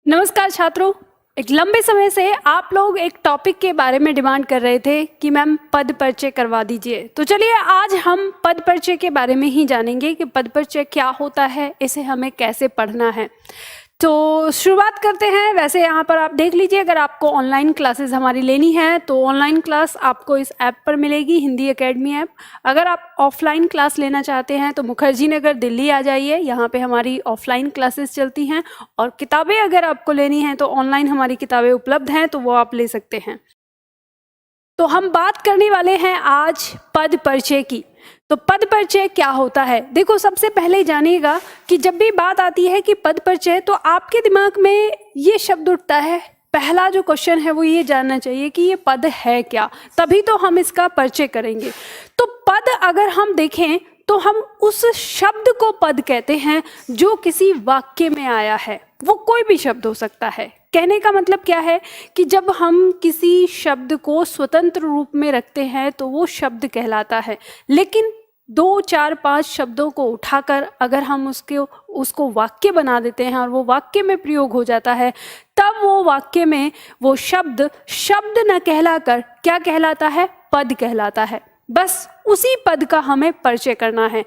नमस्कार छात्रों। एक लंबे समय से आप लोग एक टॉपिक के बारे में डिमांड कर रहे थे कि मैम पद परिचय करवा दीजिए। तो चलिए आज हम पद परिचय के बारे में ही जानेंगे कि पद परिचय क्या होता है, इसे हमें कैसे पढ़ना है। तो शुरुआत करते हैं। वैसे यहाँ पर आप देख लीजिए, अगर आपको ऑनलाइन क्लासेस हमारी लेनी है तो ऑनलाइन क्लास आपको इस ऐप पर मिलेगी, हिंदी एकेडमी ऐप। अगर आप ऑफलाइन क्लास लेना चाहते हैं तो मुखर्जी नगर दिल्ली आ जाइए, यहाँ पे हमारी ऑफलाइन क्लासेस चलती हैं। और किताबें अगर आपको लेनी हैं तो ऑनलाइन हमारी किताबें उपलब्ध हैं, तो वो आप ले सकते हैं। तो हम बात करने वाले हैं आज पद परिचय की। तो पद परिचय क्या होता है? देखो, सबसे पहले जानिएगा कि जब भी बात आती है कि पद परिचय, तो आपके दिमाग में ये शब्द उठता है। पहला जो क्वेश्चन है वो ये जानना चाहिए कि ये पद है क्या, तभी तो हम इसका परिचय करेंगे। तो पद अगर हम देखें तो हम उस शब्द को पद कहते हैं जो किसी वाक्य में आया है। वो कोई भी शब्द हो सकता है। कहने का मतलब क्या है कि जब हम किसी शब्द को स्वतंत्र रूप में रखते हैं तो वो शब्द कहलाता है। लेकिन 2, 4, 5 शब्दों को उठाकर अगर हम उसको वाक्य बना देते हैं और वो वाक्य में प्रयोग हो जाता है, तब वो वाक्य में वो शब्द न कहलाकर क्या कहलाता है? पद कहलाता है। बस उसी पद का हमें परिचय करना है।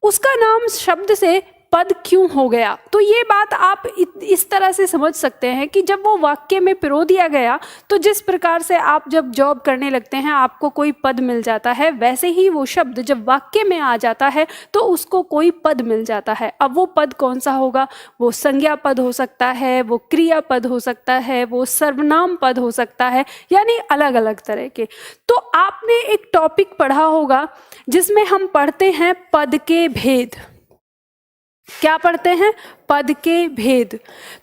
उसका नाम शब्द से पद क्यों हो गया, तो ये बात आप इस तरह से समझ सकते हैं कि जब वो वाक्य में पिरो दिया गया, तो जिस प्रकार से आप जब जॉब करने लगते हैं आपको कोई पद मिल जाता है, वैसे ही वो शब्द जब वाक्य में आ जाता है तो उसको कोई पद मिल जाता है। अब वो पद कौन सा होगा? वो संज्ञा पद हो सकता है, वो क्रिया पद हो सकता है, वो सर्वनाम पद हो सकता है, यानी अलग अलग तरह के। तो आपने एक टॉपिक पढ़ा होगा जिसमें हम पढ़ते हैं पद के भेद। क्या पढ़ते हैं? पद के भेद।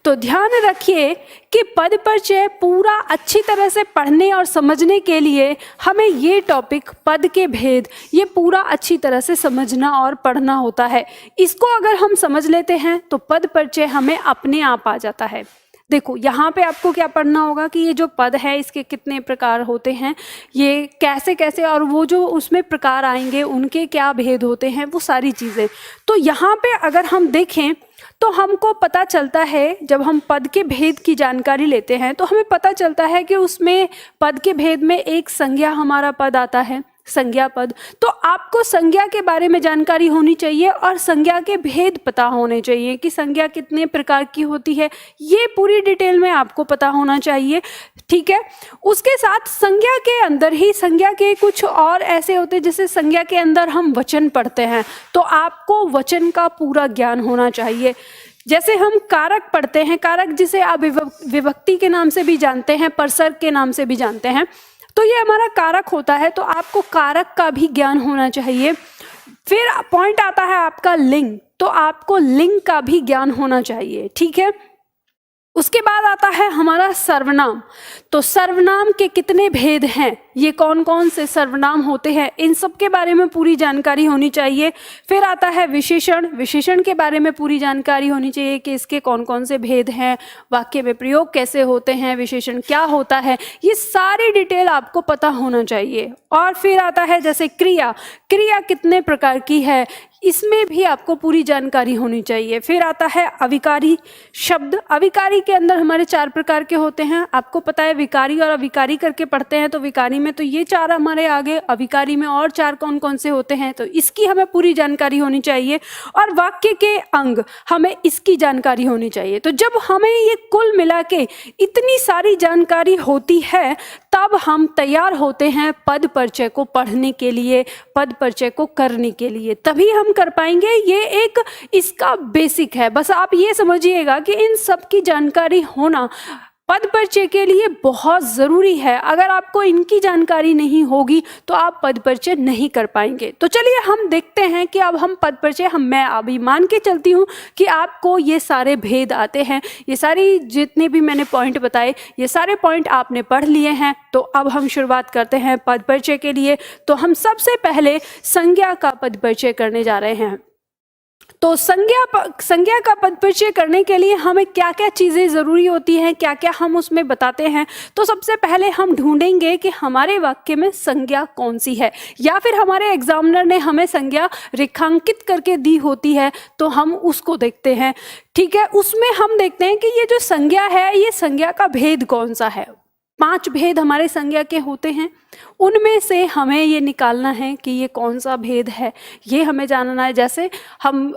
तो ध्यान रखिए कि पद परिचय पूरा अच्छी तरह से पढ़ने और समझने के लिए हमें ये टॉपिक पद के भेद ये पूरा अच्छी तरह से समझना और पढ़ना होता है। इसको अगर हम समझ लेते हैं तो पद परिचय हमें अपने आप आ जाता है। देखो, यहाँ पे आपको क्या पढ़ना होगा कि ये जो पद है इसके कितने प्रकार होते हैं, ये कैसे कैसे, और वो जो उसमें प्रकार आएंगे उनके क्या भेद होते हैं, वो सारी चीज़ें। तो यहाँ पे अगर हम देखें तो हमको पता चलता है, जब हम पद के भेद की जानकारी लेते हैं तो हमें पता चलता है कि उसमें पद के भेद में एक संज्ञा हमारा पद आता है, संज्ञा पद। तो आपको संज्ञा के बारे में जानकारी होनी चाहिए और संज्ञा के भेद पता होने चाहिए कि संज्ञा कितने प्रकार की होती है, ये पूरी डिटेल में आपको पता होना चाहिए। ठीक है। उसके साथ संज्ञा के अंदर ही संज्ञा के कुछ और ऐसे होते हैं, जैसे संज्ञा के अंदर हम वचन पढ़ते हैं, तो आपको वचन का पूरा ज्ञान होना चाहिए। जैसे हम कारक पढ़ते हैं, कारक जिसे आप विभक्ति के नाम से भी जानते हैं, परसर्ग के नाम से भी जानते हैं, तो ये हमारा कारक होता है, तो आपको कारक का भी ज्ञान होना चाहिए। फिर पॉइंट आता है आपका लिंग, तो आपको लिंग का भी ज्ञान होना चाहिए। ठीक है। उसके बाद आता है हमारा सर्वनाम। तो सर्वनाम के कितने भेद हैं, ये कौन कौन से सर्वनाम होते हैं, इन सब के बारे में पूरी जानकारी होनी चाहिए। फिर आता है विशेषण। विशेषण के बारे में पूरी जानकारी होनी चाहिए कि इसके कौन कौन से भेद हैं, वाक्य में प्रयोग कैसे होते हैं, विशेषण क्या होता है, ये सारी डिटेल आपको पता होना चाहिए। और फिर आता है जैसे क्रिया। क्रिया कितने प्रकार की है, इसमें भी आपको पूरी जानकारी होनी चाहिए। फिर आता है अविकारी शब्द। अविकारी के अंदर हमारे 4 प्रकार के होते हैं, आपको पता है। विकारी और अविकारी करके पढ़ते हैं, तो विकारी में तो ये 4 हमारे आगे, अविकारी में और 4 कौन कौन से होते हैं, तो इसकी हमें पूरी जानकारी होनी चाहिए। और वाक्य के अंग, हमें इसकी जानकारी होनी चाहिए। तो जब हमें ये कुल मिला के इतनी सारी जानकारी होती है, तब हम तैयार होते हैं पद परिचय को पढ़ने के लिए, पद परिचय को करने के लिए, तभी हम कर पाएंगे। ये एक इसका बेसिक है। बस आप ये समझिएगा कि इन सब की जानकारी होना पद परिचय के लिए बहुत ज़रूरी है। अगर आपको इनकी जानकारी नहीं होगी तो आप पद परिचय नहीं कर पाएंगे। तो चलिए हम देखते हैं कि अब हम पद परिचय, मैं अभी मान के चलती हूँ कि आपको ये सारे भेद आते हैं, ये सारी जितने भी मैंने पॉइंट बताए, ये सारे पॉइंट आपने पढ़ लिए हैं। तो अब हम शुरुआत करते हैं पद परिचय के लिए। तो हम सबसे पहले संज्ञा का पद परिचय करने जा रहे हैं। तो संज्ञा का पद परिचय करने के लिए हमें क्या क्या चीज़ें ज़रूरी होती हैं, क्या क्या हम उसमें बताते हैं। तो सबसे पहले हम ढूंढेंगे कि हमारे वाक्य में संज्ञा कौन सी है, या फिर हमारे एग्जामिनर ने हमें संज्ञा रेखांकित करके दी होती है तो हम उसको देखते हैं। ठीक है, उसमें हम देखते हैं कि ये जो संज्ञा है, ये संज्ञा का भेद कौन सा है। 5 भेद हमारे संज्ञा के होते हैं, उनमें से हमें ये निकालना है कि ये कौन सा भेद है, ये हमें जानना है। जैसे हम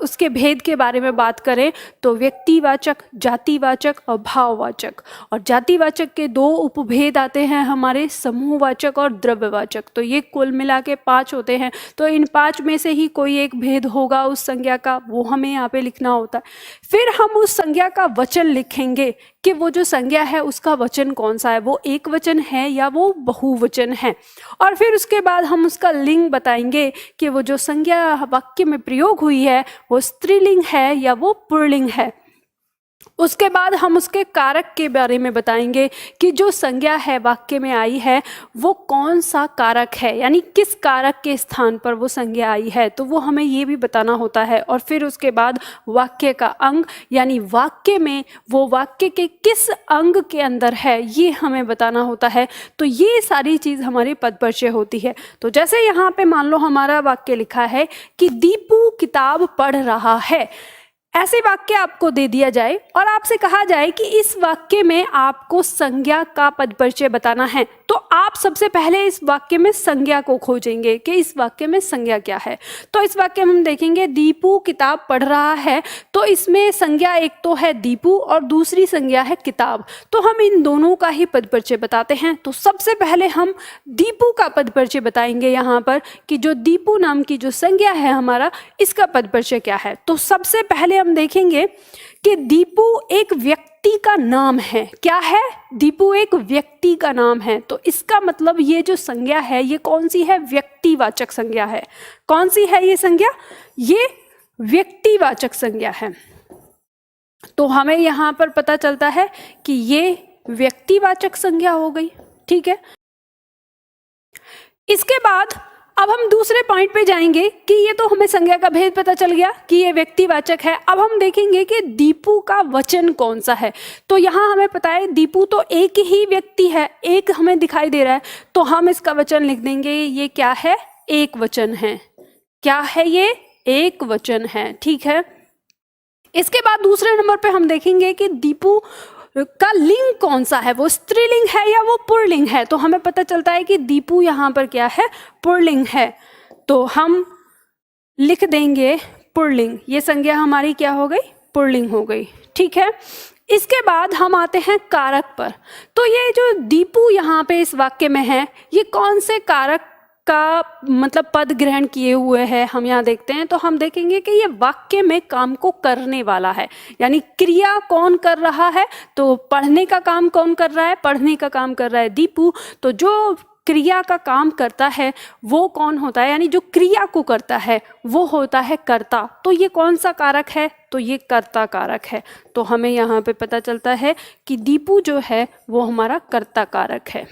उसके भेद के बारे में बात करें तो व्यक्तिवाचक, जातिवाचक और भाववाचक। और जातिवाचक के 2 उपभेद आते हैं हमारे, समूहवाचक और द्रव्यवाचक। तो ये कुल मिला के 5 होते हैं। तो इन 5 में से ही कोई एक भेद होगा उस संज्ञा का, वो हमें यहाँ पे लिखना होता है। फिर हम उस संज्ञा का वचन लिखेंगे कि वो जो संज्ञा है उसका वचन कौन सा है, वो एक वचन है या वो बहुवचन है। और फिर उसके बाद हम उसका लिंग बताएंगे कि वो जो संज्ञा वाक्य में प्रयोग हुई है वो स्त्रीलिंग है या वो पुल्लिंग है। उसके बाद हम उसके कारक के बारे में बताएंगे कि जो संज्ञा है वाक्य में आई है वो कौन सा कारक है, यानी किस कारक के स्थान पर वो संज्ञा आई है, तो वो हमें ये भी बताना होता है। और फिर उसके बाद वाक्य का अंग, यानी वाक्य में वो वाक्य के किस अंग के अंदर है, ये हमें बताना होता है। तो ये सारी चीज़ हमारी पद परिचय होती है। तो जैसे यहाँ पे मान लो हमारा वाक्य लिखा है कि दीपू किताब पढ़ रहा है, ऐसे वाक्य आपको दे दिया जाए और आपसे कहा जाए कि इस वाक्य में आपको संज्ञा का पद परिचय बताना है, तो आप सबसे पहले इस वाक्य में संज्ञा को खोजेंगे कि इस वाक्य में संज्ञा क्या है। तो इस वाक्य में हम देखेंगे दीपू किताब पढ़ रहा है, तो इसमें संज्ञा एक तो है दीपू और दूसरी संज्ञा है किताब। तो हम इन दोनों का ही पद परिचय बताते हैं। तो सबसे पहले हम दीपू का पद परिचय बताएंगे यहाँ पर कि जो दीपू नाम की जो संज्ञा है हमारा, इसका पद परिचय क्या है। तो सबसे पहले हम देखेंगे कि दीपू एक व्यक्ति का नाम है। क्या है? दीपू एक व्यक्ति का नाम है। तो इसका मतलब ये जो संज्ञा है ये कौन सी है? व्यक्तिवाचक संज्ञा है। कौन सी है ये संज्ञा? ये व्यक्तिवाचक संज्ञा है। तो हमें यहाँ पर पता चलता है कि ये व्यक्तिवाचक संज्ञा हो गई। ठीक है, इसके बाद अब हम दूसरे पॉइंट पे जाएंगे कि ये तो हमें संज्ञा का भेद पता चल गया कि ये व्यक्तिवाचक है। अब हम देखेंगे कि दीपू का वचन कौन सा है। तो यहाँ हमें पता है दीपू तो एक ही व्यक्ति है, एक हमें दिखाई दे रहा है, तो हम इसका वचन लिख देंगे। ये क्या है? एक वचन है। क्या है ये? एक वचन है। ठीक है, इसके बाद दूसरे नंबर पे हम देखेंगे कि दीपू का लिंग कौन सा है, वो स्त्रीलिंग है या वो पुल्लिंग है। तो हमें पता चलता है कि दीपू यहाँ पर क्या है? पुल्लिंग है। तो हम लिख देंगे पुल्लिंग। ये संज्ञा हमारी क्या हो गई? पुल्लिंग हो गई। ठीक है, इसके बाद हम आते हैं कारक पर। तो ये जो दीपू यहाँ पे इस वाक्य में है, ये कौन से कारक का मतलब पद ग्रहण किए हुए हैं हम यहाँ देखते हैं। तो हम देखेंगे कि ये वाक्य में काम को करने वाला है, यानी क्रिया कौन कर रहा है? तो पढ़ने का काम कौन कर रहा है? पढ़ने का काम कर रहा है दीपू। तो जो क्रिया का काम करता है वो कौन होता है? यानी जो क्रिया को करता है वो होता है कर्ता। तो ये कौन सा कारक है? तो ये कर्ता कारक है। तो हमें यहाँ पे पता चलता है कि दीपू जो है वो हमारा कर्ता कारक है।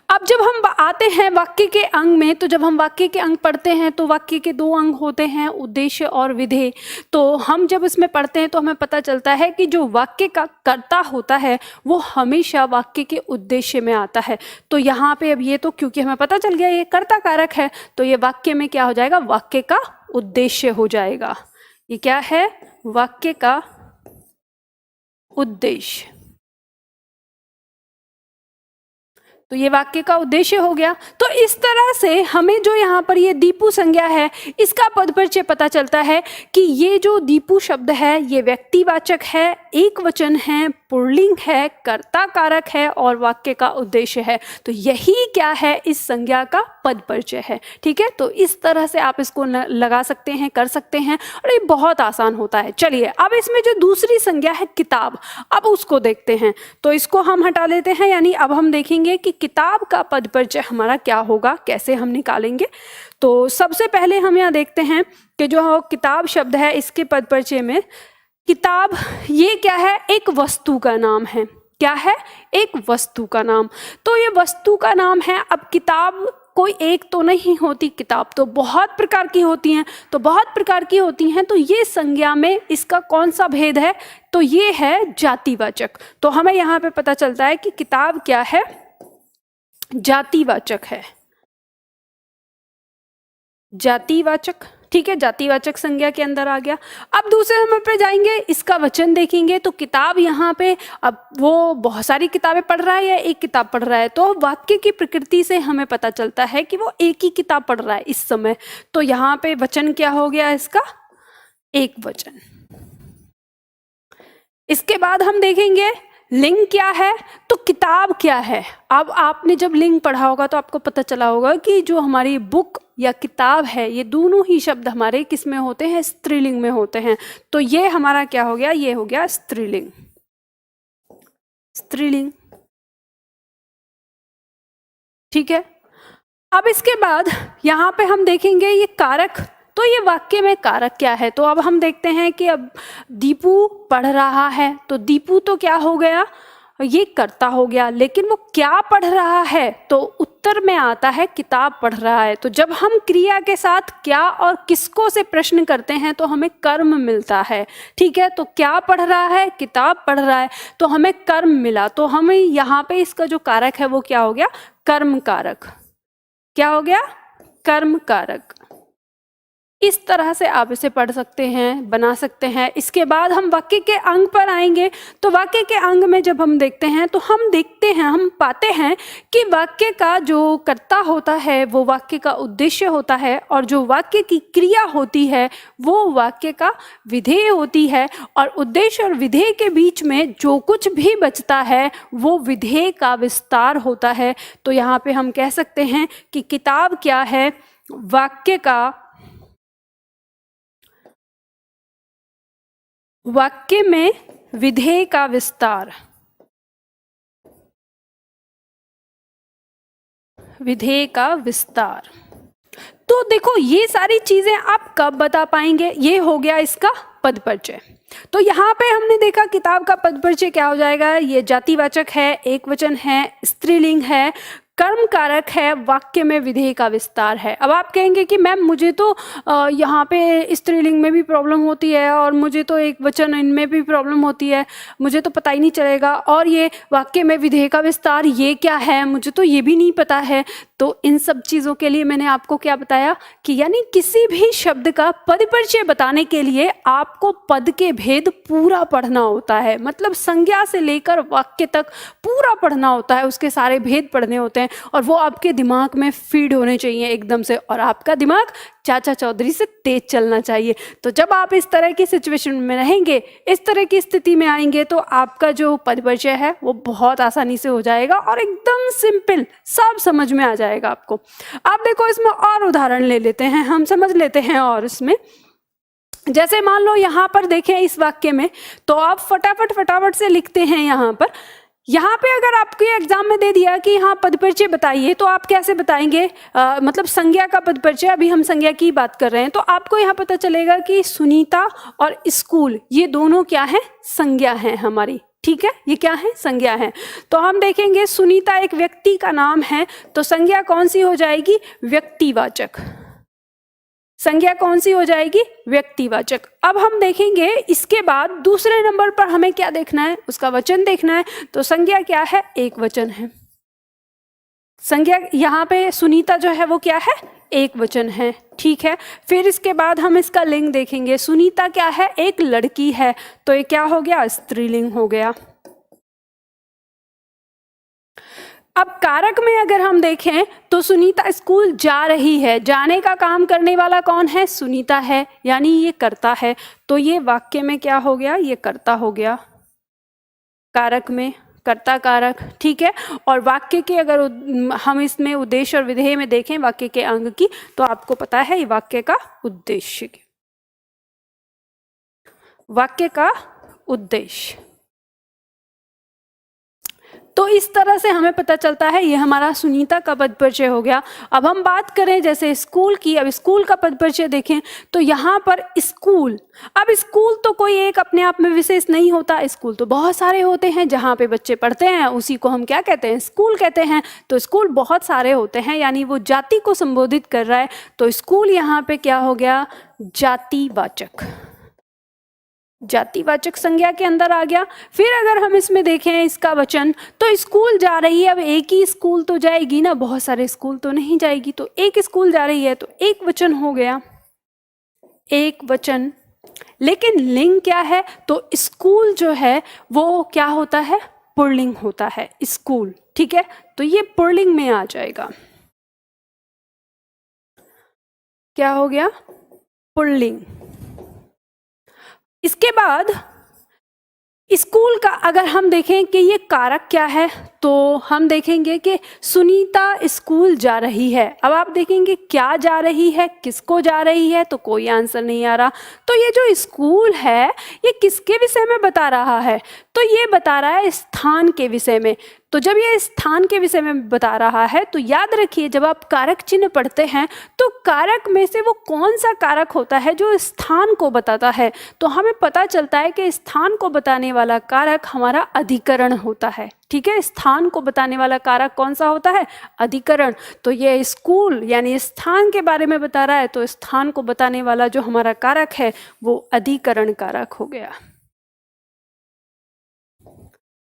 अब जब हम आते हैं वाक्य के अंग में, तो जब हम वाक्य के अंग पढ़ते हैं तो वाक्य के 2 अंग होते हैं, उद्देश्य और विधेय। तो हम जब इसमें पढ़ते हैं तो हमें पता चलता है कि जो वाक्य का कर्ता होता है वो हमेशा वाक्य के उद्देश्य में आता है। तो यहाँ पे अब ये तो क्योंकि हमें पता चल गया ये कर्ता कारक है, तो ये वाक्य में क्या हो जाएगा? वाक्य का उद्देश्य हो जाएगा। ये क्या है? वाक्य का उद्देश्य। तो ये वाक्य का उद्देश्य हो गया। तो इस तरह से हमें जो यहाँ पर ये दीपू संज्ञा है इसका पद परिचय पता चलता है कि ये जो दीपू शब्द है ये व्यक्तिवाचक है, एक वचन है, पुल्लिंग है, कर्ता कारक है और वाक्य का उद्देश्य है। तो यही क्या है? इस संज्ञा का पद परिचय है। ठीक है, तो इस तरह से आप इसको लगा सकते हैं, कर सकते हैं और ये बहुत आसान होता है। चलिए अब इसमें जो दूसरी संज्ञा है किताब, अब उसको देखते हैं। तो इसको हम हटा लेते हैं, यानी अब हम देखेंगे कि किताब का पद परिचय हमारा क्या होगा, कैसे हम निकालेंगे। तो सबसे पहले हम यहाँ देखते हैं कि जो किताब शब्द है इसके पद परिचय में किताब ये क्या है? एक वस्तु का नाम है। क्या है? एक वस्तु का नाम। तो ये वस्तु का नाम है। अब किताब कोई एक तो नहीं होती, किताब तो बहुत प्रकार की होती हैं। तो बहुत प्रकार की होती हैं, तो ये संज्ञा में इसका कौन सा भेद है? तो ये है जातिवाचक। तो हमें यहाँ पे पता चलता है कि किताब क्या है? जातिवाचक है, जातिवाचक। ठीक है, जातिवाचक संज्ञा के अंदर आ गया। अब दूसरे नंबर पे जाएंगे, इसका वचन देखेंगे। तो किताब यहाँ पे, अब वो बहुत सारी किताबें पढ़ रहा है या एक किताब पढ़ रहा है? तो वाक्य की प्रकृति से हमें पता चलता है कि वो एक ही किताब पढ़ रहा है इस समय। तो यहाँ पे वचन क्या हो गया इसका? एक वचन। इसके बाद हम देखेंगे लिंग क्या है, तो किताब क्या है। अब आपने जब लिंग पढ़ा होगा तो आपको पता चला होगा कि जो हमारी बुक या किताब है, ये दोनों ही शब्द हमारे किस में होते हैं? स्त्रीलिंग में होते हैं। तो ये हमारा क्या हो गया? ये हो गया स्त्रीलिंग, स्त्रीलिंग। ठीक है, अब इसके बाद यहाँ पे हम देखेंगे ये कारक। तो ये वाक्य में कारक क्या है? तो अब हम देखते हैं कि अब दीपू पढ़ रहा है, तो दीपू तो क्या हो गया? ये कर्ता हो गया। लेकिन वो क्या पढ़ रहा है? तो उत्तर में आता है किताब पढ़ रहा है। तो जब हम क्रिया के साथ क्या और किसको से प्रश्न करते हैं तो हमें कर्म मिलता है। ठीक है, तो क्या पढ़ रहा है? किताब पढ़ रहा है, तो हमें कर्म मिला। तो हमें यहाँ पे इसका जो कारक है वो क्या हो गया? कर्म कारक। क्या हो गया? कर्म कारक। इस तरह से आप इसे पढ़ सकते हैं, बना सकते हैं। इसके बाद हम वाक्य के अंग पर आएंगे। तो वाक्य के अंग में जब हम देखते हैं तो हम देखते हैं, हम पाते हैं कि वाक्य का जो कर्ता होता है वो वाक्य का उद्देश्य होता है, और जो वाक्य की क्रिया होती है वो वाक्य का विधेय होती है, और उद्देश्य और विधेय के बीच में जो कुछ भी बचता है वो विधेय का विस्तार होता है। तो यहाँ पे हम कह सकते हैं कि किताब क्या है? वाक्य में विधेय का विस्तार, विधेय का विस्तार। तो देखो ये सारी चीजें आप कब बता पाएंगे? ये हो गया इसका पद परिचय। तो यहाँ पे हमने देखा किताब का पद परिचय क्या हो जाएगा? ये जातिवाचक है, एक वचन है, स्त्रीलिंग है, कर्म कारक है, वाक्य में विधेय का विस्तार है। अब आप कहेंगे कि मैम मुझे तो यहाँ पे स्त्रीलिंग में भी प्रॉब्लम होती है और मुझे तो एक वचन इनमें भी प्रॉब्लम होती है, मुझे तो पता ही नहीं चलेगा, और ये वाक्य में विधेय का विस्तार ये क्या है, मुझे तो ये भी नहीं पता है। तो इन सब चीज़ों के लिए मैंने आपको क्या बताया कि यानी किसी भी शब्द का पद परिचय बताने के लिए आपको पद के भेद पूरा पढ़ना होता है। मतलब संज्ञा से लेकर वाक्य तक पूरा पढ़ना होता है, उसके सारे भेद पढ़ने होते हैं, और वो आपके दिमाग में फीड होने चाहिए एकदम से, और आपका दिमाग चाचा चौधरी से तेज चलना चाहिए। तो जब आप इस तरह की सिचुएशन में रहेंगे, इस तरह की स्थिति में आएंगे, तो आपका जो पद परिचय है वो बहुत आसानी से हो जाएगा और एकदम सिंपल सब समझ में आ जाएगा आपको। आप देखो इसमें और उदाहरण ले लेते हैं, हम समझ लेते हैं। और इसमें जैसे मान लो यहाँ पर देखें इस वाक्य में, तो आप फटाफट से लिखते हैं यहाँ पे अगर आपके एग्जाम में दे दिया कि यहाँ पद परिचय बताइए, तो आप कैसे बताएंगे? मतलब संज्ञा का पद परिचय, अभी हम संज्ञा की बात कर रहे हैं, तो आपको यहाँ पता चलेगा कि सुनीता और स्कूल ये दोनों क्या है? संज्ञा है हमारी। ठीक है, ये क्या है? संज्ञा है। तो हम देखेंगे सुनीता एक व्यक्ति का नाम है, तो संज्ञा कौन सी हो जाएगी? व्यक्तिवाचक। संज्ञा कौन सी हो जाएगी? व्यक्तिवाचक। अब हम देखेंगे इसके बाद दूसरे नंबर पर हमें क्या देखना है? उसका वचन देखना है। तो संज्ञा क्या है? एक वचन है। संज्ञा यहाँ पे सुनीता जो है वो क्या है? एक वचन है। ठीक है, फिर इसके बाद हम इसका लिंग देखेंगे। सुनीता क्या है? एक लड़की है, तो ये क्या हो गया? स्त्रीलिंग हो गया। अब कारक में अगर हम देखें तो सुनीता स्कूल जा रही है, जाने का काम करने वाला कौन है? सुनीता है, यानी ये कर्ता है। तो ये वाक्य में क्या हो गया? ये कर्ता हो गया, कारक में कर्ता कारक। ठीक है, और वाक्य के अगर हम इसमें उद्देश्य और विधेय में देखें वाक्य के अंग की, तो आपको पता है ये वाक्य का उद्देश्य, वाक्य का उद्देश्य। तो इस तरह से हमें पता चलता है ये हमारा सुनीता का पद परिचय हो गया। अब हम बात करें जैसे स्कूल की, अब स्कूल का पद परिचय देखें तो यहाँ पर स्कूल, अब स्कूल तो कोई एक अपने आप में विशेष नहीं होता, स्कूल तो बहुत सारे होते हैं जहाँ पे बच्चे पढ़ते हैं, उसी को हम क्या कहते हैं, स्कूल कहते हैं। तो स्कूल बहुत सारे होते हैं, यानी वो जाति को संबोधित कर रहा है। तो स्कूल यहाँ पे क्या हो गया, जातिवाचक, जातिवाचक संज्ञा के अंदर आ गया। फिर अगर हम इसमें देखें इसका वचन, तो स्कूल जा रही है, अब एक ही स्कूल तो जाएगी ना, बहुत सारे स्कूल तो नहीं जाएगी, तो एक स्कूल जा रही है, तो एक वचन हो गया, एक वचन। लेकिन लिंग क्या है, तो स्कूल जो है वो क्या होता है, पुल्लिंग होता है, स्कूल, ठीक है। तो ये पुल्लिंग में आ जाएगा, क्या हो गया, पुल्लिंग। इसके बाद स्कूल का अगर हम देखें कि ये कारक क्या है, तो हम देखेंगे कि सुनीता स्कूल जा रही है। अब आप देखेंगे क्या जा रही है, किसको जा रही है, तो कोई आंसर नहीं आ रहा। तो ये जो स्कूल है ये किसके विषय में बता रहा है, तो ये बता रहा है स्थान के विषय में। तो जब ये स्थान के विषय में बता रहा है तो याद रखिए जब आप कारक चिन्ह पढ़ते हैं तो कारक में से वो कौन सा कारक होता है जो स्थान को बताता है। तो हमें पता चलता है कि स्थान को बताने वाला कारक हमारा अधिकरण होता है, ठीक है। स्थान को बताने वाला कारक कौन सा होता है, अधिकरण। तो ये स्कूल यानी स्थान के बारे में बता रहा है, तो स्थान को बताने वाला जो हमारा कारक है वो अधिकरण कारक हो गया,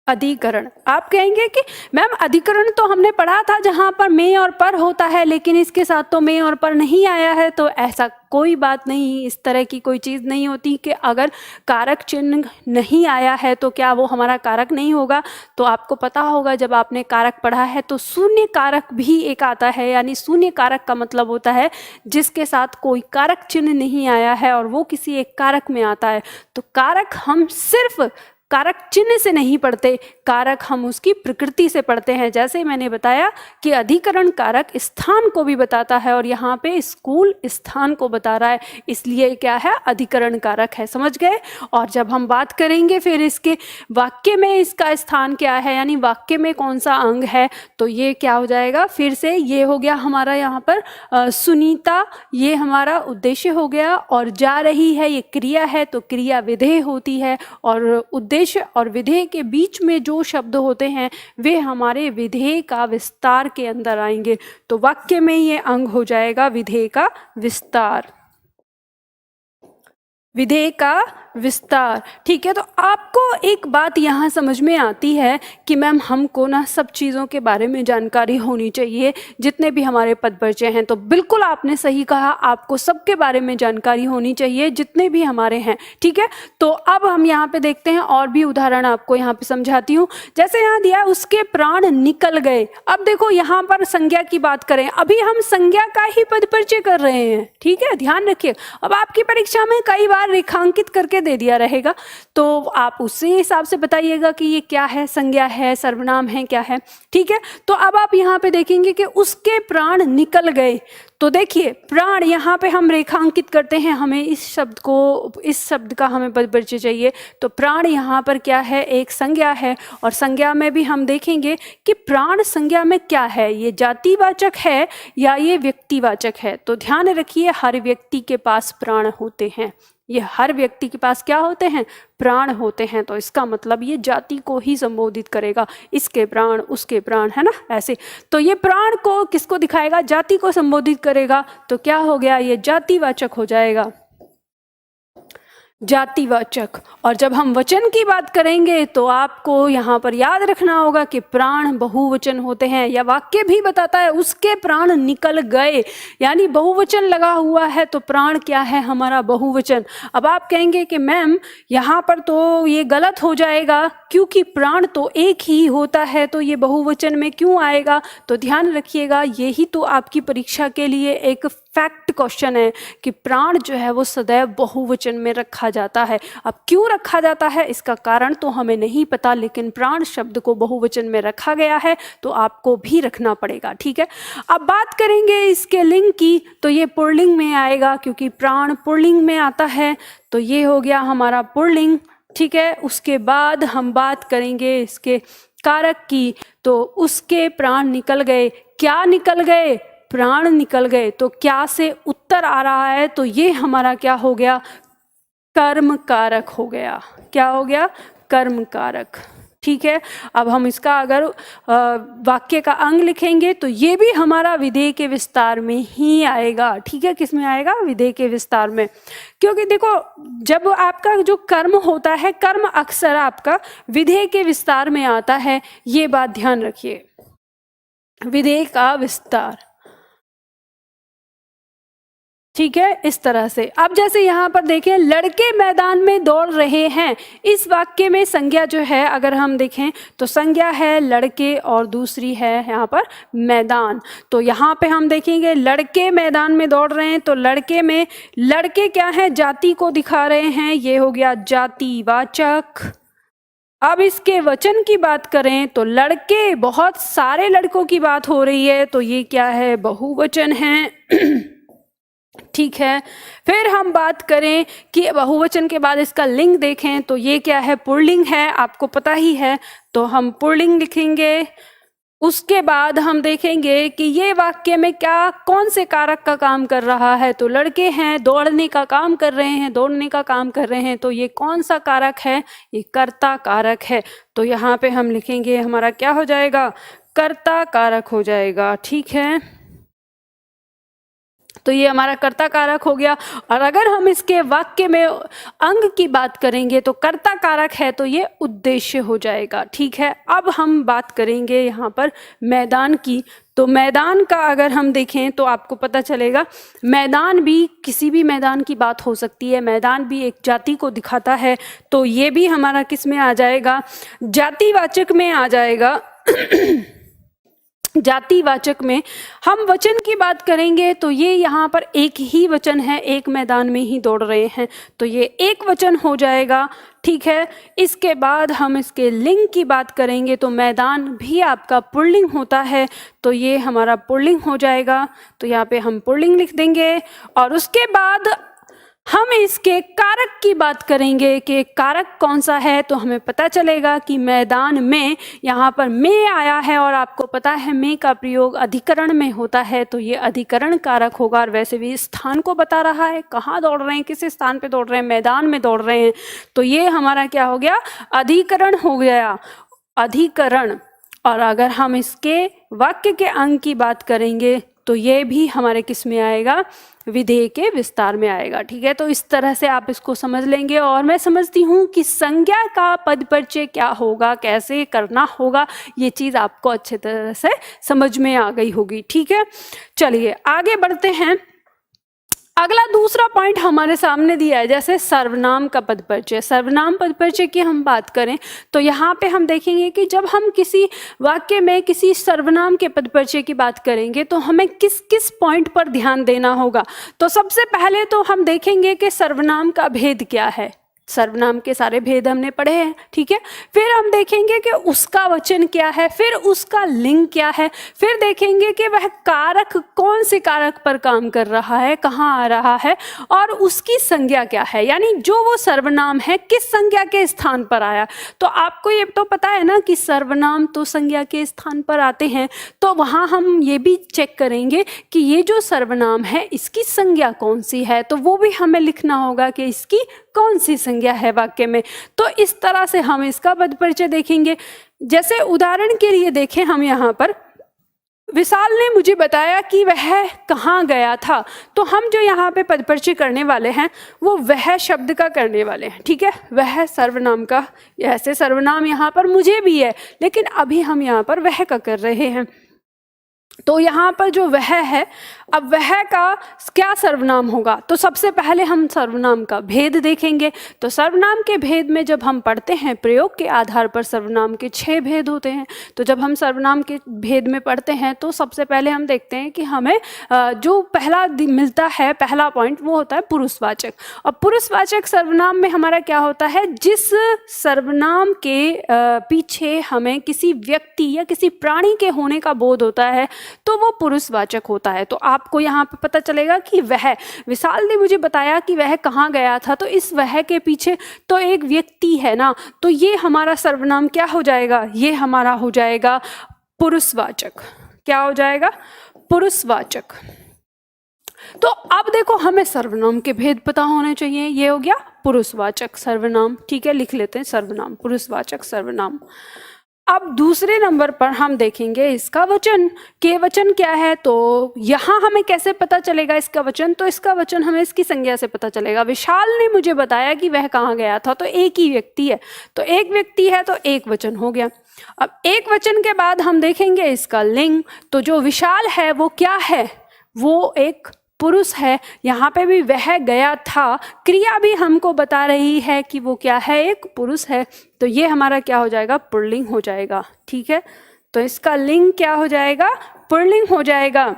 अधिकरण। आप कहेंगे कि मैम अधिकरण तो हमने पढ़ा था जहां पर में और पर होता है, लेकिन इसके साथ तो में और पर नहीं आया है। तो ऐसा कोई बात नहीं, इस तरह की कोई चीज़ नहीं होती कि अगर कारक चिन्ह नहीं आया है तो क्या वो हमारा कारक नहीं होगा। तो आपको पता होगा जब आपने कारक पढ़ा है तो शून्य कारक भी एक आता है, यानी शून्य कारक का मतलब होता है जिसके साथ कोई कारक चिन्ह नहीं आया है और वो किसी एक कारक में आता है। तो कारक हम सिर्फ कारक चिन्ह से नहीं पढ़ते, कारक हम उसकी प्रकृति से पढ़ते हैं। जैसे मैंने बताया कि अधिकरण कारक स्थान को भी बताता है और यहाँ पे स्कूल स्थान को बता रहा है, इसलिए क्या है, अधिकरण कारक है, समझ गए। और जब हम बात करेंगे फिर इसके वाक्य में इसका स्थान क्या है, यानी वाक्य में कौन सा अंग है, तो ये क्या हो जाएगा, फिर से ये हो गया हमारा यहाँ पर सुनीता, ये हमारा उद्देश्य हो गया। और जा रही है ये क्रिया है, तो क्रिया विधेय होती है और उद्देश्य और विधेय के बीच में जो शब्द होते हैं वे हमारे विधेय का विस्तार के अंदर आएंगे। तो वाक्य में ये अंग हो जाएगा विधेय का विस्तार, विधेय का विस्तार, ठीक है। तो आपको एक बात यहाँ समझ में आती है कि मैम हमको ना सब चीज़ों के बारे में जानकारी होनी चाहिए, जितने भी हमारे पद परिचय हैं। तो बिल्कुल आपने सही कहा, आपको सबके बारे में जानकारी होनी चाहिए जितने भी हमारे हैं, ठीक है। तो अब हम यहाँ पे देखते हैं और भी उदाहरण आपको यहाँ पे समझाती हूँ। जैसे यहाँ दिया उसके प्राण निकल गए। अब देखो यहाँ पर संज्ञा की बात करें, अभी हम संज्ञा का ही पद परिचय कर रहे हैं, ठीक है, ध्यान रखिए। अब आपकी परीक्षा में कई बार रेखांकित करके दे दिया रहेगा, तो आप उसी हिसाब से बताइएगा कि ये क्या है, संज्ञा है, सर्वनाम है, क्या है, ठीक है। तो अब आप यहाँ पे देखेंगे कि उसके प्राण निकल गए। तो देखिए प्राण यहाँ पे हम रेखांकित करते हैं, हमें इस शब्द को, इस शब्द का हमें पद परिचय चाहिए। तो प्राण यहाँ पर क्या है, एक संज्ञा है। और संज्ञा में भी हम देखेंगे कि प्राण संज्ञा में क्या है, ये जातिवाचक है या ये व्यक्तिवाचक है। तो ध्यान रखिए हर व्यक्ति के पास प्राण होते हैं, ये हर व्यक्ति के पास क्या होते हैं, प्राण होते हैं। तो इसका मतलब ये जाति को ही संबोधित करेगा, इसके प्राण, उसके प्राण, है ना, ऐसे। तो ये प्राण को किसको दिखाएगा, जाति को संबोधित करेगा। तो क्या हो गया, ये जातिवाचक हो जाएगा, जातिवाचक। और जब हम वचन की बात करेंगे तो आपको यहाँ पर याद रखना होगा कि प्राण बहुवचन होते हैं, या वाक्य भी बताता है उसके प्राण निकल गए, यानी बहुवचन लगा हुआ है तो प्राण क्या है, हमारा बहुवचन। अब आप कहेंगे कि मैम यहाँ पर तो ये गलत हो जाएगा क्योंकि प्राण तो एक ही होता है, तो ये बहुवचन में क्यों आएगा। तो ध्यान रखिएगा यही तो आपकी परीक्षा के लिए एक फैक्ट क्वेश्चन है कि प्राण जो है वो सदैव बहुवचन में रखा जाता है। अब क्यों रखा जाता है इसका कारण तो हमें नहीं पता, लेकिन प्राण शब्द को बहुवचन में रखा गया है तो आपको भी रखना पड़ेगा, ठीक है। अब बात करेंगे इसके लिंग की, तो ये पुल्लिंग में आएगा क्योंकि प्राण पुल्लिंग में आता है। तो ये हो गया हमारा पुल्लिंग, ठीक है। उसके बाद हम बात करेंगे इसके कारक की, तो उसके प्राण निकल गए। क्या निकल गए? प्राण निकल गए। तो क्या से उत्तर आ रहा है, तो ये हमारा क्या हो गया? कर्म कारक हो गया। क्या हो गया? कर्म कारक। ठीक है, अब हम इसका अगर वाक्य का अंग लिखेंगे तो ये भी हमारा विधेय के विस्तार में ही आएगा। ठीक है, किस में आएगा? विधेय के विस्तार में। क्योंकि देखो, जब आपका जो कर्म होता है, कर्म अक्सर आपका विधेय के विस्तार में आता है। ये बात ध्यान रखिए, विधेय का विस्तार। ठीक है, इस तरह से। अब जैसे यहाँ पर देखें, लड़के मैदान में दौड़ रहे हैं। इस वाक्य में संज्ञा जो है अगर हम देखें तो संज्ञा है लड़के और दूसरी है यहाँ पर मैदान। तो यहाँ पे हम देखेंगे लड़के मैदान में दौड़ रहे हैं, तो लड़के में लड़के क्या है? जाति को दिखा रहे हैं, ये हो गया जातिवाचक। अब इसके वचन की बात करें तो लड़के, बहुत सारे लड़कों की बात हो रही है, तो ये क्या है? बहुवचन है। ठीक है, फिर हम बात करें कि बहुवचन के बाद इसका लिंग देखें तो ये क्या है? पुल्लिंग है, आपको पता ही है, तो हम पुल्लिंग लिखेंगे। उसके बाद हम देखेंगे कि ये वाक्य में क्या, कौन से कारक का काम कर रहा है? तो लड़के हैं, दौड़ने का काम कर रहे हैं, दौड़ने का काम कर रहे हैं, तो ये कौन सा कारक है? ये कर्ता कारक है। तो यहाँ पे हम लिखेंगे, हमारा क्या हो जाएगा? कर्ता कारक हो जाएगा। ठीक है, तो ये हमारा कर्ता कारक हो गया। और अगर हम इसके वाक्य में अंग की बात करेंगे तो कर्ता कारक है, तो ये उद्देश्य हो जाएगा। ठीक है, अब हम बात करेंगे यहाँ पर मैदान की। तो मैदान का अगर हम देखें तो आपको पता चलेगा, मैदान भी किसी भी मैदान की बात हो सकती है, मैदान भी एक जाति को दिखाता है, तो ये भी हमारा किस में आ जाएगा? जातिवाचक में आ जाएगा। जातिवाचक में हम वचन की बात करेंगे तो ये यहाँ पर एक ही वचन है, एक मैदान में ही दौड़ रहे हैं, तो ये एक वचन हो जाएगा। ठीक है, इसके बाद हम इसके लिंग की बात करेंगे तो मैदान भी आपका पुल्लिंग होता है, तो ये हमारा पुल्लिंग हो जाएगा। तो यहाँ पे हम पुल्लिंग लिख देंगे। और उसके बाद हम इसके कारक की बात करेंगे कि कारक कौन सा है, तो हमें पता चलेगा कि मैदान में, यहाँ पर में आया है और आपको पता है में का प्रयोग अधिकरण में होता है, तो ये अधिकरण कारक होगा। और वैसे भी स्थान को बता रहा है, कहाँ दौड़ रहे हैं, किस स्थान पे दौड़ रहे हैं, मैदान में दौड़ रहे हैं, तो ये हमारा क्या हो गया? अधिकरण हो गया, अधिकरण। और अगर हम इसके वाक्य के अंग की बात करेंगे तो ये भी हमारे किस में आएगा? विधेय के विस्तार में आएगा। ठीक है, तो इस तरह से आप इसको समझ लेंगे। और मैं समझती हूँ कि संज्ञा का पद परिचय क्या होगा, कैसे करना होगा, ये चीज़ आपको अच्छे तरह से समझ में आ गई होगी। ठीक है, चलिए आगे बढ़ते हैं। अगला दूसरा पॉइंट हमारे सामने दिया है, जैसे सर्वनाम का पद परिचय। सर्वनाम पद परिचय की हम बात करें तो यहाँ पे हम देखेंगे कि जब हम किसी वाक्य में किसी सर्वनाम के पद परिचय की बात करेंगे तो हमें किस किस पॉइंट पर ध्यान देना होगा। तो सबसे पहले तो हम देखेंगे कि सर्वनाम का भेद क्या है। सर्वनाम के सारे भेद हमने पढ़े हैं। ठीक है, फिर हम देखेंगे कि उसका वचन क्या है, फिर उसका लिंग क्या है, फिर देखेंगे कि वह कारक कौन से कारक पर काम कर रहा है, कहाँ आ रहा है, और उसकी संज्ञा क्या है, यानी जो वो सर्वनाम है किस संज्ञा के स्थान पर आया। तो आपको ये तो पता है ना कि सर्वनाम तो संज्ञा के स्थान पर आते हैं, तो वहाँ हम ये भी चेक करेंगे कि ये जो सर्वनाम है इसकी संज्ञा कौन सी है, तो वो भी हमें लिखना होगा कि इसकी कौन सी संज्ञा है वाक्य में। तो इस तरह से हम इसका पद परिचय देखेंगे। जैसे उदाहरण के लिए देखें, हम यहाँ पर विशाल ने मुझे बताया कि वह कहाँ गया था, तो हम जो यहाँ पे पद परिचय करने वाले हैं वो वह शब्द का करने वाले हैं। ठीक है, वह सर्वनाम का, ऐसे सर्वनाम यहाँ पर मुझे भी है, लेकिन अभी हम यहाँ पर वह का कर रहे हैं। तो यहाँ पर जो वह है, अब वह का क्या सर्वनाम होगा, तो सबसे पहले हम सर्वनाम का भेद देखेंगे। तो सर्वनाम के भेद में जब हम पढ़ते हैं, प्रयोग के आधार पर सर्वनाम के 6 भेद होते हैं। तो जब हम सर्वनाम के भेद में पढ़ते हैं तो सबसे पहले हम देखते हैं कि हमें जो पहला मिलता है, पहला पॉइंट, वो होता है पुरुषवाचक। और पुरुषवाचक सर्वनाम में हमारा क्या होता है, जिस सर्वनाम के पीछे हमें किसी व्यक्ति या किसी प्राणी के होने का बोध होता है, तो वो पुरुषवाचक होता है। तो आपको यहाँ पे पता चलेगा कि वह, विशाल ने मुझे बताया कि वह कहाँ गया था, तो इस वह के पीछे तो एक व्यक्ति है ना, तो ये हमारा सर्वनाम क्या हो जाएगा, ये हमारा हो जाएगा पुरुषवाचक। क्या हो जाएगा, पुरुषवाचक। तो अब देखो हमें सर्वनाम के भेद पता होने चाहिए। ये हो गया पुरुषवाचक सर्वनाम, ठीक है, लिख लेते हैं सर्वनाम, पुरुषवाचक सर्वनाम। अब दूसरे नंबर पर हम देखेंगे इसका वचन। के वचन क्या है, तो यहाँ हमें कैसे पता चलेगा इसका वचन, तो इसका वचन हमें इसकी संज्ञा से पता चलेगा। विशाल ने मुझे बताया कि वह कहाँ गया था, तो एक ही व्यक्ति है, तो एक व्यक्ति है तो एक वचन हो गया। अब एक वचन के बाद हम देखेंगे इसका लिंग। तो जो विशाल है वो क्या है, वो एक पुरुष है। यहाँ पे भी वह गया था, क्रिया भी हमको बता रही है कि वो क्या है, एक पुरुष है। तो ये हमारा क्या हो जाएगा, पुल्लिंग हो जाएगा, ठीक है। तो इसका लिंग क्या हो जाएगा, पुल्लिंग हो जाएगा।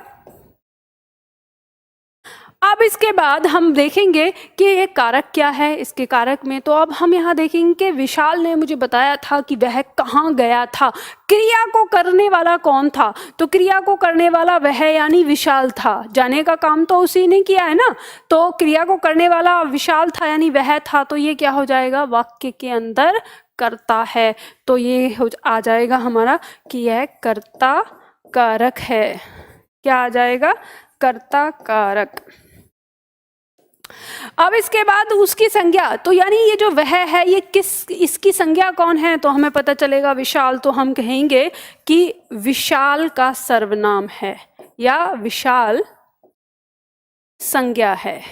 अब इसके बाद हम देखेंगे कि ये कारक क्या है इसके कारक में। तो अब हम यहाँ देखेंगे कि विशाल ने मुझे बताया था कि वह कहाँ गया था। क्रिया को करने वाला कौन था, तो क्रिया को करने वाला वह यानी विशाल था। जाने का काम तो उसी ने किया है ना, तो क्रिया को करने वाला विशाल था यानी वह था। तो ये क्या हो जाएगा, वाक्य के अंदर कर्ता है। तो ये आ जाएगा हमारा कि यह कर्ता कारक है। क्या आ जाएगा, कर्ता कारक। अब इसके बाद उसकी संज्ञा, तो यानी ये जो वह है ये किस, इसकी संज्ञा कौन है, तो हमें पता चलेगा विशाल। तो हम कहेंगे कि विशाल का सर्वनाम है या विशाल संज्ञा है।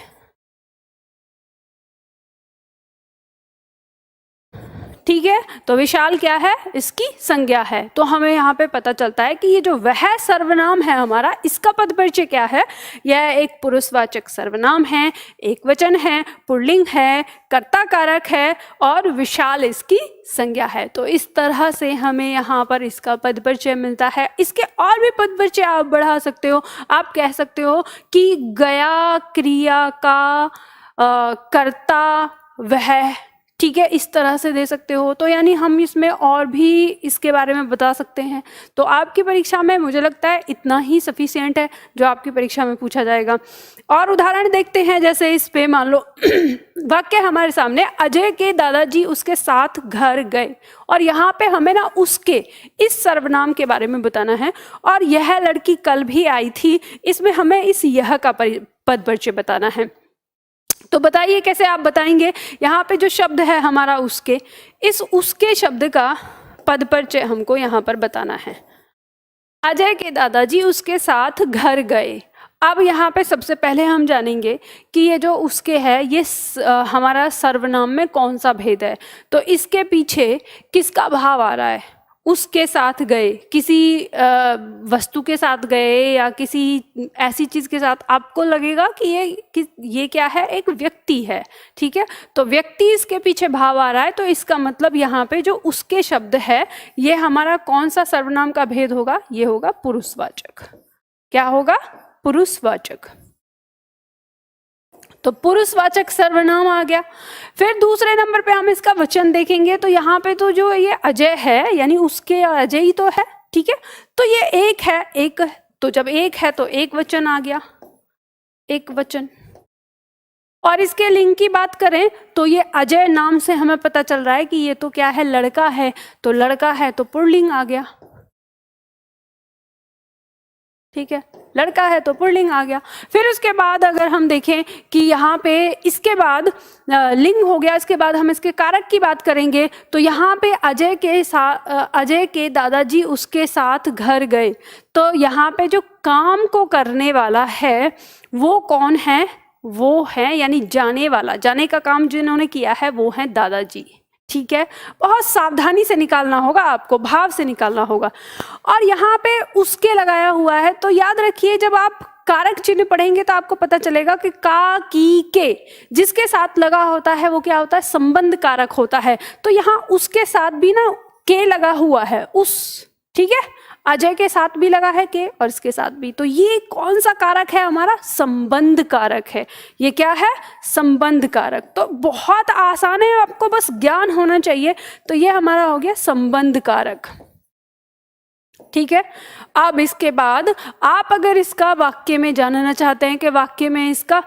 ठीक है, तो विशाल क्या है, इसकी संज्ञा है। तो हमें यहाँ पे पता चलता है कि ये जो वह सर्वनाम है हमारा, इसका पद परिचय क्या है, यह एक पुरुषवाचक सर्वनाम है, एक वचन है, पुल्लिंग है, कर्ता कारक है और विशाल इसकी संज्ञा है। तो इस तरह से हमें यहाँ पर इसका पद परिचय मिलता है। इसके और भी पद परिचय आप बढ़ा सकते हो। आप कह सकते हो कि गया क्रिया का कर्ता वह, ठीक है, इस तरह से दे सकते हो। तो यानी हम इसमें और भी इसके बारे में बता सकते हैं। तो आपकी परीक्षा में मुझे लगता है इतना ही सफिशिएंट है जो आपकी परीक्षा में पूछा जाएगा। और उदाहरण देखते हैं, जैसे इस पे मान लो वाक्य हमारे सामने, अजय के दादाजी उसके साथ घर गए, और यहाँ पे हमें ना उसके, इस सर्वनाम के बारे में बताना है। और यह लड़की कल भी आई थी, इसमें हमें इस यह का पद परिचय बताना है। तो बताइए कैसे आप बताएंगे। यहाँ पे जो शब्द है हमारा उसके, इस उसके शब्द का पद परिचय हमको यहाँ पर बताना है। अजय के दादाजी उसके साथ घर गए। अब यहाँ पे सबसे पहले हम जानेंगे कि ये जो उसके है ये हमारा सर्वनाम में कौन सा भेद है। तो इसके पीछे किसका भाव आ रहा है, उसके साथ गए, किसी वस्तु के साथ गए या किसी ऐसी चीज़ के साथ, आपको लगेगा कि ये क्या है, एक व्यक्ति है। ठीक है, तो व्यक्ति इसके पीछे भाव आ रहा है, तो इसका मतलब यहाँ पे जो उसके शब्द है ये हमारा कौन सा सर्वनाम का भेद होगा, ये होगा पुरुषवाचक। क्या होगा, पुरुषवाचक। तो पुरुषवाचक सर्वनाम आ गया। फिर दूसरे नंबर पे हम इसका वचन देखेंगे। तो यहाँ पे तो जो ये अजय है यानी उसके अजय ही तो है, ठीक है, तो ये एक है, एक, तो जब एक है तो एक वचन आ गया, एक वचन। और इसके लिंग की बात करें तो ये अजय नाम से हमें पता चल रहा है कि ये तो क्या है, लड़का है, तो लड़का है तो पुल्लिंग आ गया। ठीक है, लड़का है तो पुल्लिंग आ गया। फिर उसके बाद अगर हम देखें कि यहाँ पे इसके बाद लिंग हो गया, इसके बाद हम इसके कारक की बात करेंगे। तो यहाँ पे अजय के दादाजी उसके साथ घर गए, तो यहाँ पे जो काम को करने वाला है वो कौन है, वो है यानी जाने वाला, जाने का काम जिन्होंने किया है वो है दादाजी। ठीक है, बहुत सावधानी से निकालना होगा, आपको भाव से निकालना होगा। और यहाँ पे उसके लगाया हुआ है, तो याद रखिए जब आप कारक चिन्ह पढ़ेंगे तो आपको पता चलेगा कि का, की, के जिसके साथ लगा होता है वो क्या होता है, संबंध कारक होता है। तो यहाँ उसके साथ भी ना के लगा हुआ है, उस, ठीक है, अजय के साथ भी लगा है के और इसके साथ भी। तो ये कौन सा कारक है हमारा, संबंध कारक है। ये क्या है, संबंध कारक। तो बहुत आसान है, आपको बस ज्ञान होना चाहिए। तो ये हमारा हो गया संबंध कारक। ठीक है। अब इसके बाद आप अगर इसका वाक्य में जानना चाहते हैं कि वाक्य में इसका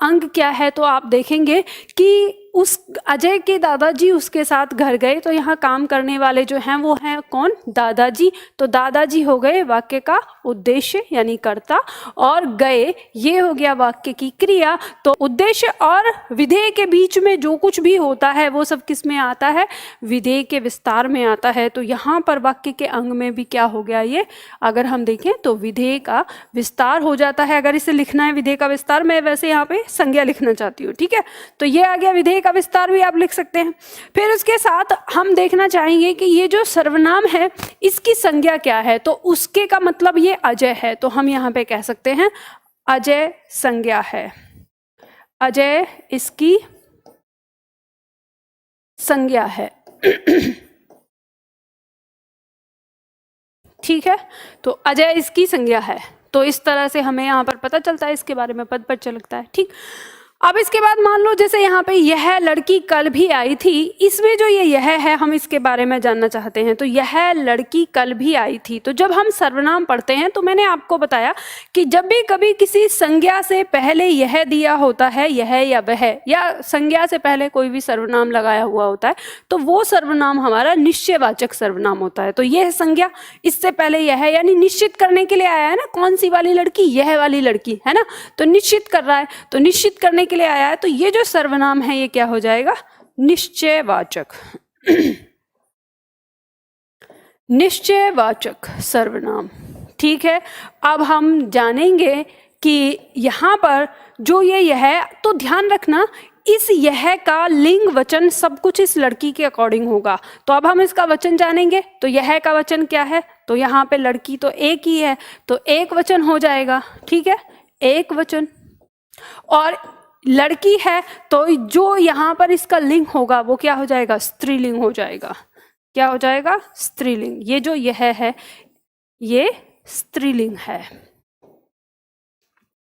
अंग क्या है, तो आप देखेंगे कि उस अजय के दादाजी उसके साथ घर गए, तो यहाँ काम करने वाले जो हैं वो हैं कौन, दादाजी। तो दादाजी हो गए वाक्य का उद्देश्य यानी कर्ता, और गए ये हो गया वाक्य की क्रिया। तो उद्देश्य और विधेय के बीच में जो कुछ भी होता है वो सब किस में आता है, विधेय के विस्तार में आता है। तो यहाँ पर वाक्य के अंग में भी क्या हो गया, ये अगर हम देखें तो विधेय का विस्तार हो जाता है। अगर इसे लिखना है विधेय का विस्तार, मैं वैसे यहाँ पे संज्ञा लिखना चाहती हूँ, ठीक है। तो ये आ गया विधेय का विस्तार, भी आप लिख सकते हैं। फिर उसके साथ हम देखना चाहेंगे कि ये जो सर्वनाम है इसकी संज्ञा क्या है, तो उसके का मतलब ये अजय है, तो हम यहाँ पे कह सकते हैं अजय संज्ञा है, अजय इसकी संज्ञा है। ठीक है, तो अजय इसकी संज्ञा है। तो इस तरह से हमें यहाँ पर पता चलता है इसके बारे में, पद परिचय लगता है। ठीक, अब इसके बाद मान लो जैसे यहाँ पे यह लड़की कल भी आई थी, इसमें जो ये यह है हम इसके बारे में जानना चाहते हैं। तो यह लड़की कल भी आई थी, तो जब हम सर्वनाम पढ़ते हैं तो मैंने आपको बताया कि जब भी कभी किसी संज्ञा से पहले यह दिया होता है, यह या वह, या संज्ञा से पहले कोई भी सर्वनाम लगाया हुआ होता है, तो वो सर्वनाम हमारा निश्चयवाचक सर्वनाम होता है। तो यह संज्ञा इससे पहले यह यानी निश्चित करने के लिए आया है ना, कौन सी वाली लड़की, यह वाली लड़की है ना, तो निश्चित कर रहा है, तो निश्चित करने के लिए आया है, तो ये जो सर्वनाम है ये क्या हो जाएगा, निश्चयवाचक। निश्चयवाचक सर्वनाम। ठीक है, अब हम जानेंगे कि यहां पर जो ये यह, तो ध्यान रखना इस यह का लिंग वचन सब कुछ इस लड़की के अकॉर्डिंग होगा। तो अब हम इसका वचन जानेंगे, तो यह का वचन क्या है, तो यहाँ पे लड़की तो एक ही है, तो एक वचन हो जाएगा। ठीक है, एक वचन। और लड़की है तो जो यहाँ पर इसका लिंग होगा वो क्या हो जाएगा, स्त्रीलिंग हो जाएगा। क्या हो जाएगा, स्त्रीलिंग। ये जो यह है ये स्त्रीलिंग है,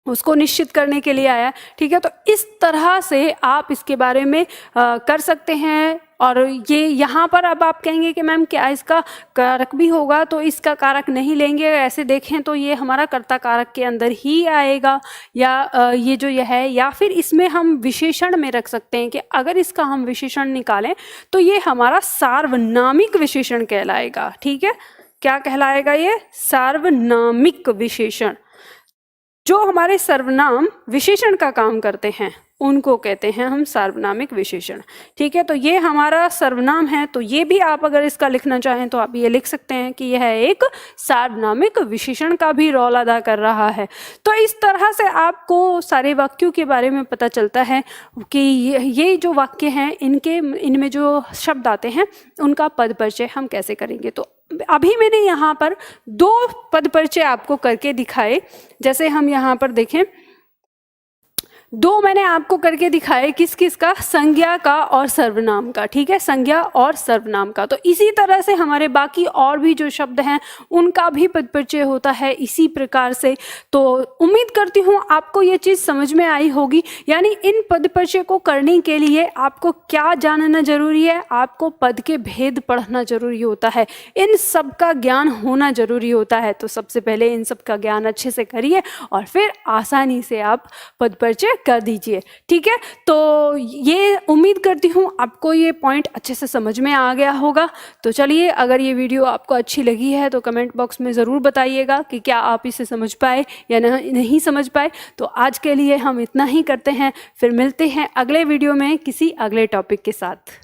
उसको निश्चित करने के लिए आया। ठीक है, तो इस तरह से आप इसके बारे में कर सकते हैं। और ये यहाँ पर अब आप कहेंगे कि मैम क्या इसका कारक भी होगा, तो इसका कारक नहीं लेंगे। ऐसे देखें तो ये हमारा कर्ता कारक के अंदर ही आएगा, या ये जो यह है, या फिर इसमें हम विशेषण में रख सकते हैं कि अगर इसका हम विशेषण निकालें तो ये हमारा सार्वनामिक विशेषण कहलाएगा। ठीक है, क्या कहलाएगा, ये सार्वनामिक विशेषण। जो हमारे सर्वनाम विशेषण का काम करते हैं उनको कहते हैं हम सार्वनामिक विशेषण। ठीक है, तो ये हमारा सर्वनाम है, तो ये भी आप अगर इसका लिखना चाहें तो आप ये लिख सकते हैं कि यह एक सार्वनामिक विशेषण का भी रोल अदा कर रहा है। तो इस तरह से आपको सारे वाक्यों के बारे में पता चलता है कि ये जो वाक्य हैं इनमें जो शब्द आते हैं उनका पद परिचय हम कैसे करेंगे। तो अभी मैंने यहाँ पर 2 पद परिचय आपको करके दिखाए। जैसे हम यहाँ पर देखें, 2 मैंने आपको करके दिखाए, किस किस का, संज्ञा का और सर्वनाम का। ठीक है, संज्ञा और सर्वनाम का। तो इसी तरह से हमारे बाकी और भी जो शब्द हैं उनका भी पद परिचय होता है इसी प्रकार से। तो उम्मीद करती हूँ आपको ये चीज़ समझ में आई होगी। यानी इन पद परिचय को करने के लिए आपको क्या जानना जरूरी है, आपको पद के भेद पढ़ना जरूरी होता है, इन सब का ज्ञान होना जरूरी होता है। तो सबसे पहले इन सब का ज्ञान अच्छे से करिए और फिर आसानी से आप पद परिचय कर दीजिए। ठीक है, तो ये उम्मीद करती हूँ आपको ये पॉइंट अच्छे से समझ में आ गया होगा। तो चलिए, अगर ये वीडियो आपको अच्छी लगी है तो कमेंट बॉक्स में ज़रूर बताइएगा कि क्या आप इसे समझ पाए या नहीं समझ पाए। तो आज के लिए हम इतना ही करते हैं, फिर मिलते हैं अगले वीडियो में किसी अगले टॉपिक के साथ।